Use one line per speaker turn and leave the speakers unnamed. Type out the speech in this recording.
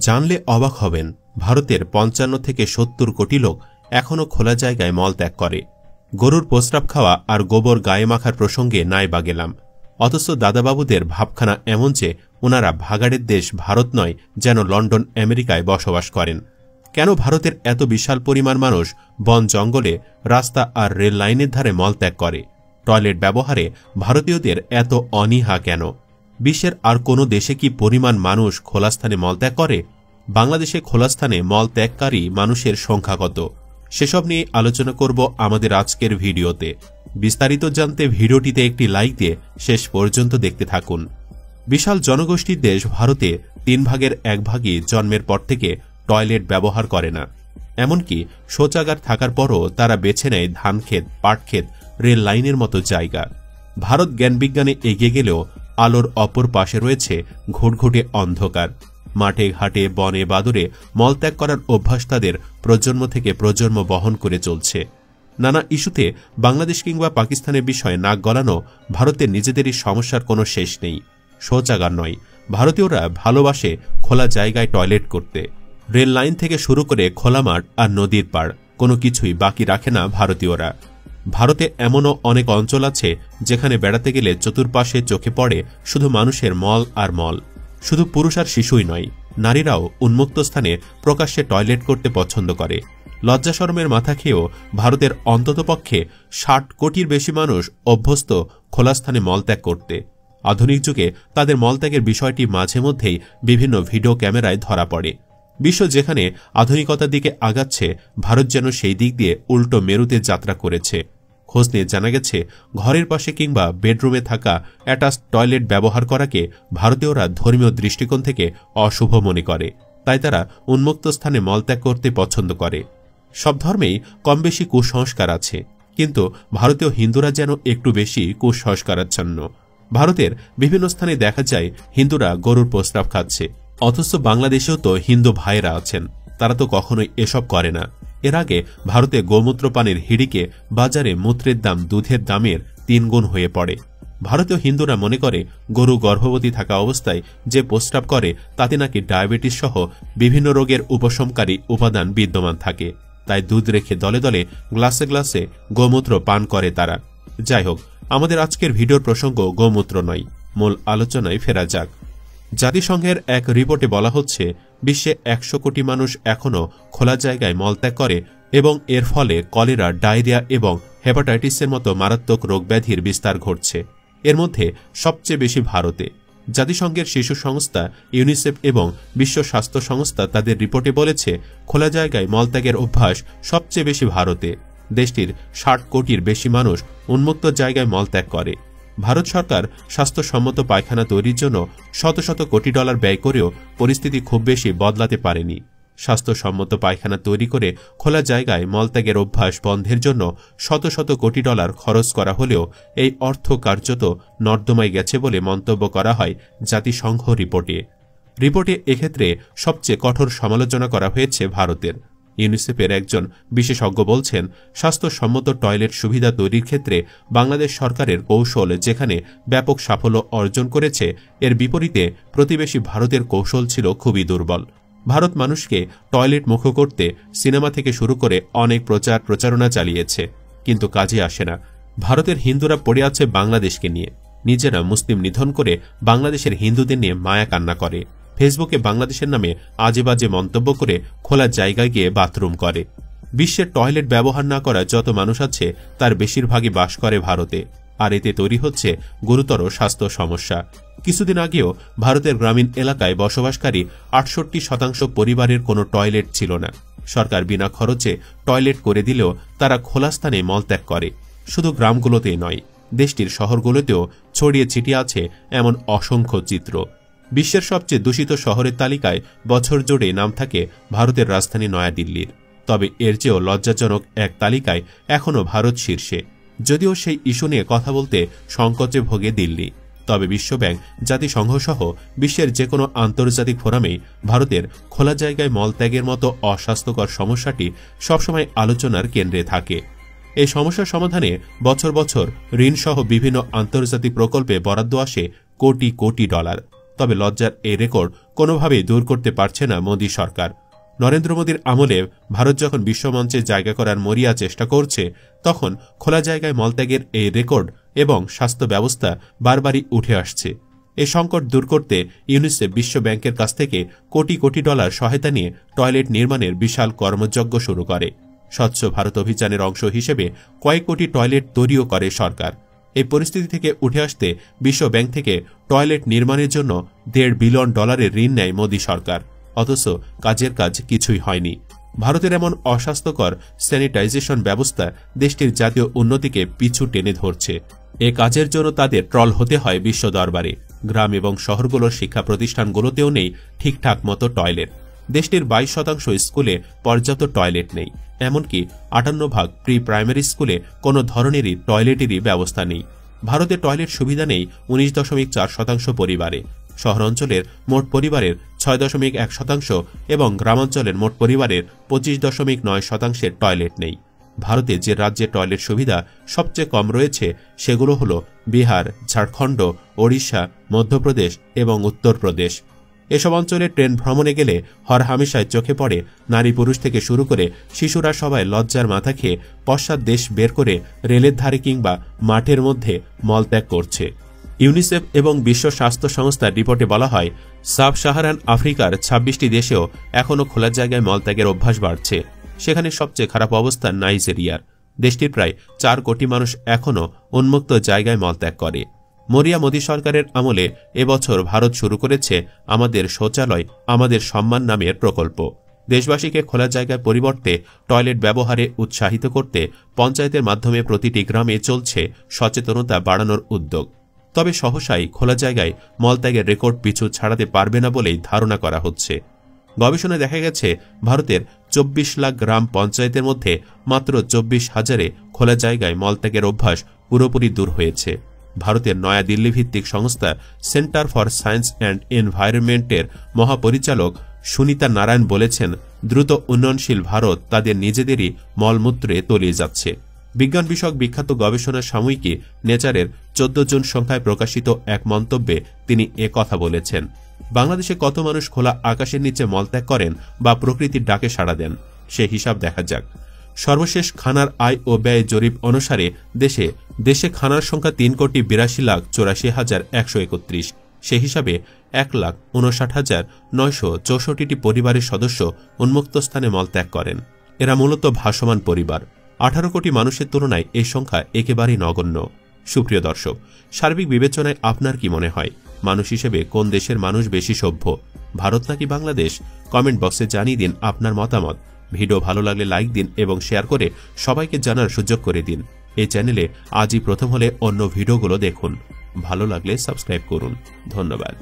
জানলে অবাক হবেন, ভারতের ৫৫ থেকে ৭০ কোটি লোক এখনও খোলা জায়গায় মল ত্যাগ করে। গরুর প্রস্রাব খাওয়া আর গোবর গায়ে মাখার প্রসঙ্গে নাই বা গেলাম, অথচ দাদাবাবুদের ভাবখানা এমন যে ওনারা ভাগাড়ের দেশ ভারত নয়, যেন লন্ডন আমেরিকায় বসবাস করেন। কেন ভারতের এত বিশাল পরিমাণ মানুষ বন জঙ্গলে, রাস্তা আর রেল লাইনের ধারে মল ত্যাগ করে? টয়লেট ব্যবহারে ভারতীয়দের এত অনীহা কেন? বিশ্বের আর কোনো দেশে কি পরিমাণ মানুষ খোলাস্থানে মলত্যাগ করে? বাংলাদেশে খোলাস্থানে মল ত্যাগকারী মানুষের সংখ্যা কত? সেসব নিয়ে আলোচনা করব আমাদের আজকের ভিডিওতে। বিস্তারিত জানতে ভিডিওটিতে একটি লাইক দিয়ে শেষ পর্যন্ত দেখতে থাকুন। বিশাল জনগোষ্ঠীর দেশ ভারতে 3 ভাগের 1 ভাগই জন্মের পর থেকে টয়লেট ব্যবহার করে না। এমনকি শৌচাগার থাকার পরও তারা বেছে নেয় ধানক্ষেত, পাটক্ষেত, রেল লাইনের মতো জায়গা। ভারত জ্ঞানবিজ্ঞানে এগিয়ে গেলেও আলোর অপর পাশে রয়েছে ঘুটঘুটে অন্ধকার। মাঠে ঘাটে, বনে বাদুরে মলত্যাগ করার অভ্যাস তাদের প্রজন্ম থেকে প্রজন্ম বহন করে চলছে। নানা ইস্যুতে বাংলাদেশ কিংবা পাকিস্তানের বিষয়ে নাক গলানো ভারতের নিজেদেরই সমস্যার কোনো শেষ নেই। শৌচাগার নয়, ভারতীয়রা ভালোবাসে খোলা জায়গায় টয়লেট করতে। রেল লাইন থেকে শুরু করে খোলা মাঠ আর নদীর পাড়, কোনো কিছুই বাকি রাখে না ভারতীয়রা। ভারতে এমনও অনেক অঞ্চল আছে যেখানে বেড়াতে গেলে চতুর্পাশে চোখে পড়ে শুধু মানুষের মল আর মল। শুধু পুরুষ আর শিশুই নয়, নারীরাও উন্মুক্ত স্থানে প্রকাশ্যে টয়লেট করতে পছন্দ করে। লজ্জাশরমের মাথা খেয়েও ভারতের অন্ততপক্ষে ৬০ কোটির বেশি মানুষ অভ্যস্ত খোলা স্থানে মলত্যাগ করতে। আধুনিক যুগে তাদের মলত্যাগের বিষয়টি মাঝে মধ্যেই বিভিন্ন ভিডিও ক্যামেরায় ধরা পড়ে। বিশ্ব যেখানে আধুনিকতার দিকে আগাচ্ছে, ভারত যেন সেই দিক দিয়ে উল্টো মেরুতে যাত্রা করেছে। খোঁজ নিয়ে জানা গেছে, ঘরের পাশে কিংবা বেডরুমে থাকা অ্যাটাচ টয়লেট ব্যবহার করাকে ভারতীয়রা ধর্মীয় দৃষ্টিকোণ থেকে অশুভ মনে করে, তাই তারা উন্মুক্ত স্থানে মলত্যাগ করতে পছন্দ করে। সব ধর্মেই কম বেশি কুসংস্কার আছে, কিন্তু ভারতীয় হিন্দুরা যেন একটু বেশি কুসংস্কারাচ্ছন্ন। ভারতের বিভিন্ন স্থানে দেখা যায় হিন্দুরা গরুর প্রস্রাব খাচ্ছে, অথচ বাংলাদেশেও তো হিন্দু ভাইয়েরা আছেন, তারা তো কখনোই এসব করে না। এর আগে ভারতে গোমূত্র পানের হিড়িকে বাজারে মূত্রের দাম দুধের দামের 3 গুণ হয়ে পড়ে। ভারতীয় হিন্দুরা মনে করে গরু গর্ভবতী থাকা অবস্থায় যে প্রস্রাব করে তাতে নাকি ডায়াবেটিস সহ বিভিন্ন রোগের উপশমকারী উপাদান বিদ্যমান থাকে, তাই দুধ রেখে দলে দলে গ্লাসে গ্লাসে গোমূত্র পান করে তারা। যাই হোক, আমাদের আজকের ভিডিওর প্রসঙ্গ গোমূত্র নয়, মূল আলোচনায় ফেরা যাক। জাতিসংঘের এক রিপোর্টে বলা হচ্ছে, বিশ্বে 100 কোটি মানুষ এখনও খোলা জায়গায় মলত্যাগ করে এবং এর ফলে কলেরা, ডায়রিয়া এবং হেপাটাইটিসের মতো মারাত্মক রোগব্যাধির বিস্তার ঘটছে। এর মধ্যে সবচেয়ে বেশি ভারতে। জাতিসংঘের শিশু সংস্থা ইউনিসেফ এবং বিশ্ব স্বাস্থ্য সংস্থা তাদের রিপোর্টে বলেছে, খোলা জায়গায় মলত্যাগের অভ্যাস সবচেয়ে বেশি ভারতে। দেশটির ৬০ কোটির বেশি মানুষ উন্মুক্ত জায়গায় মলত্যাগ করে। ভারত সরকার স্বাস্থ্যসম্মত পায়খানা তৈরির জন্য শত শত কোটি ডলার ব্যয় করেও পরিস্থিতি খুব বেশি বদলাতে পারেনি। স্বাস্থ্যসম্মত পায়খানা তৈরি করে খোলা জায়গায় মলত্যাগের অভ্যাস বন্ধের জন্য শত শত কোটি ডলার খরচ করা হলেও এই অর্থ কার্যত নর্দমায় গেছে বলে মন্তব্য করা হয় জাতিসংঘ রিপোর্টে এক্ষেত্রে সবচেয়ে কঠোর সমালোচনা করা হয়েছে ভারতের। ইউনিসেফের একজন বিশেষজ্ঞ বলছেন, স্বাস্থ্যসম্মত টয়লেট সুবিধা তৈরির ক্ষেত্রে বাংলাদেশ সরকারের কৌশল যেখানে ব্যাপক সাফল্য অর্জন করেছে, এর বিপরীতে প্রতিবেশী ভারতের কৌশল ছিল খুবই দুর্বল। ভারত মানুষকে টয়লেট মুখ করতে সিনেমা থেকে শুরু করে অনেক প্রচারণা চালিয়েছে, কিন্তু কাজে আসে না। ভারতের হিন্দুরা পড়ে আছে বাংলাদেশকে নিয়ে, নিজেরা মুসলিম নিধন করে বাংলাদেশের হিন্দুদের নিয়ে মায়া কান্না করে। ফেসবুকে বাংলাদেশের নামে আজে বাজে মন্তব্য করে খোলা জায়গায় গিয়ে বাথরুম করে। বিশ্বের টয়লেট ব্যবহার না করা যত মানুষ আছে তার বেশিরভাগই বাস করে ভারতে, আর এতে তৈরি হচ্ছে গুরুতর স্বাস্থ্য সমস্যা। কিছুদিন আগেও ভারতের গ্রামীণ এলাকায় বসবাসকারী ৬৮% পরিবারের কোনো টয়লেট ছিল না। সরকার বিনা খরচে টয়লেট করে দিলেও তারা খোলা স্থানে মলত্যাগ করে। শুধু গ্রামগুলোতেই নয়, দেশটির শহরগুলোতেও ছড়িয়ে ছিটিয়ে আছে এমন অসংখ্য চিত্র। বিশ্বের সবচেয়ে দূষিত শহরের তালিকায় বছর জুড়ে নাম থাকে ভারতের রাজধানী নয়াদিল্লির। তবে এর চেয়েও লজ্জাজনক এক তালিকায় এখনও ভারত শীর্ষে, যদিও সেই ইস্যু নিয়ে কথা বলতে সংকোচে ভোগে দিল্লি। তবে বিশ্বব্যাংক, জাতিসংঘ সহ বিশ্বের যে কোনো আন্তর্জাতিক ফোরামেই ভারতের খোলা জায়গায় মলত্যাগের মতো অস্বাস্থ্যকর সমস্যাটি সবসময় আলোচনার কেন্দ্রে থাকে। এই সমস্যার সমাধানে বছর বছর ঋণসহ বিভিন্ন আন্তর্জাতিক প্রকল্পে বরাদ্দ আসে কোটি কোটি ডলার। তবে লজ্জার এই রেকর্ড কোনোভাবেই দূর করতে পারছে না মোদী সরকার। নরেন্দ্র মোদীর আমলে ভারত যখন বিশ্বমঞ্চে জায়গা করার মরিয়া চেষ্টা করছে, তখন খোলা জায়গায় মলত্যাগের এই রেকর্ড এবং স্বাস্থ্য ব্যবস্থা বারবারই উঠে আসছে। এই সংকট দূর করতে ইউনিসেফ বিশ্ব ব্যাংকের কাছ থেকে কোটি কোটি ডলার সহায়তা নিয়ে টয়লেট নির্মাণের বিশাল কর্মযজ্ঞ শুরু করে। স্বচ্ছ ভারত অভিযানের অংশ হিসেবে কয়েক কোটি টয়লেট তৈরিও করে সরকার। এই পরিস্থিতি থেকে উঠে আসতে বিশ্ব ব্যাংক থেকে টয়লেট নির্মাণের জন্য $1.5 বিলিয়ন ঋণ নেয় মোদী সরকার, অথচ কাজের কাজ কিছুই হয়নি। ভারতের এমন অস্বাস্থ্যকর স্যানিটাইজেশন ব্যবস্থা দেশটির জাতীয় উন্নতিকে পিছু টেনে ধরছে। এ কাজের জন্য তাদের ট্রল হতে হয় বিশ্ব দরবারে। গ্রাম এবং শহরগুলোর শিক্ষা প্রতিষ্ঠানগুলোতেও নেই ঠিকঠাক মতো টয়লেট। দেশটির 22% স্কুলে পর্যাপ্ত টয়লেট নেই, এমনকি 58% প্রি প্রাইমারি স্কুলে কোনো ধরনেরই টয়লেটেরই ব্যবস্থা নেই। ভারতে টয়লেট সুবিধা নেই 19.4% পরিবারে। শহরাঞ্চলের মোট পরিবারের 6.1% এবং গ্রামাঞ্চলের মোট পরিবারের 25.9% টয়লেট নেই। ভারতে যে রাজ্যে টয়লেট সুবিধা সবচেয়ে কম রয়েছে সেগুলো হল বিহার, ঝাড়খণ্ড, ওড়িশা, মধ্যপ্রদেশ এবং উত্তরপ্রদেশ। এসব অঞ্চলে ট্রেন ভ্রমণে গেলে হরহামেশায় চোখে পড়ে নারী পুরুষ থেকে শুরু করে শিশুরা সবাই লজ্জার মাথা খেয়ে পশ্চাৎ দেশ বের করে রেলের ধারে কিংবা মাঠের মধ্যে মলত্যাগ করছে। ইউনিসেফ এবং বিশ্ব স্বাস্থ্য সংস্থার রিপোর্টে বলা হয়, সাব সাহারান আফ্রিকার 26টি দেশেও এখনও খোলা জায়গায় মলত্যাগের অভ্যাস বাড়ছে। সেখানে সবচেয়ে খারাপ অবস্থা নাইজেরিয়ার। দেশটির প্রায় 4 কোটি মানুষ এখনও উন্মুক্ত জায়গায় মলত্যাগ করে। মরিয়া মোদী সরকারের আমলে এবছর ভারত শুরু করেছে আমাদের শৌচালয় আমাদের সম্মান নামের প্রকল্প। দেশবাসীকে খোলা জায়গার পরিবর্তে টয়লেট ব্যবহারে উৎসাহিত করতে পঞ্চায়েতের মাধ্যমে প্রতিটি গ্রামে চলছে সচেতনতা বাড়ানোর উদ্যোগ। তবে সহসাই খোলা জায়গায় মলত্যাগের রেকর্ড পিছু ছাড়াতে পারবে না বলেই ধারণা করা হচ্ছে। গবেষণায় দেখা গেছে ভারতের 24 লাখ গ্রাম পঞ্চায়েতের মধ্যে মাত্র 24,000-এ খোলা জায়গায় মলত্যাগের অভ্যাস পুরোপুরি দূর হয়েছে। ভারতের নয়াদিল্লি ভিত্তিক সংস্থা সেন্টার ফর সায়েন্স অ্যান্ড এনভায়রনমেন্টের মহাপরিচালক সুনীতা নারায়ণ বলেছেন, দ্রুত উন্নয়নশীল ভারত তাদের নিজেদেরই মলমূত্রে তলিয়ে যাচ্ছে। বিজ্ঞান বিষয়ক বিখ্যাত গবেষণা সাময়িকী নেচারের 14 জুন সংখ্যায় প্রকাশিত এক মন্তব্যে তিনি কথা বলেছেন। বাংলাদেশে কত মানুষ খোলা আকাশের নিচে মলত্যাগ করেন বা প্রকৃতির ডাকে সাড়া দেন সে হিসাব দেখা যাক। সর্বশেষ খানার আয় ও ব্যয় জরিপ অনুসারে দেশে খানার সংখ্যা 3,82,84,131। সে হিসাবে 1,59,964টি পরিবারের সদস্য উন্মুক্ত স্থানে মলত্যাগ করেন। এরা মূলত ভাসমান পরিবার। 18 কোটি মানুষের তুলনায় এই সংখ্যা একেবারেই নগণ্য। সুপ্রিয় দর্শক, সার্বিক বিবেচনায় আপনার কি মনে হয়, মানুষ হিসেবে কোন দেশের মানুষ বেশি সভ্য, ভারত নাকি বাংলাদেশ? কমেন্ট বক্সে জানিয়ে দিন আপনার মতামত। ভিডিও ভালো লাগলে লাইক দিন এবং শেয়ার করে সবাইকে জানার সুযোগ করে দিন। এই চ্যানেলে আজই প্রথম হলে অন্য ভিডিওগুলো দেখুন। ভালো লাগলে সাবস্ক্রাইব করুন। ধন্যবাদ।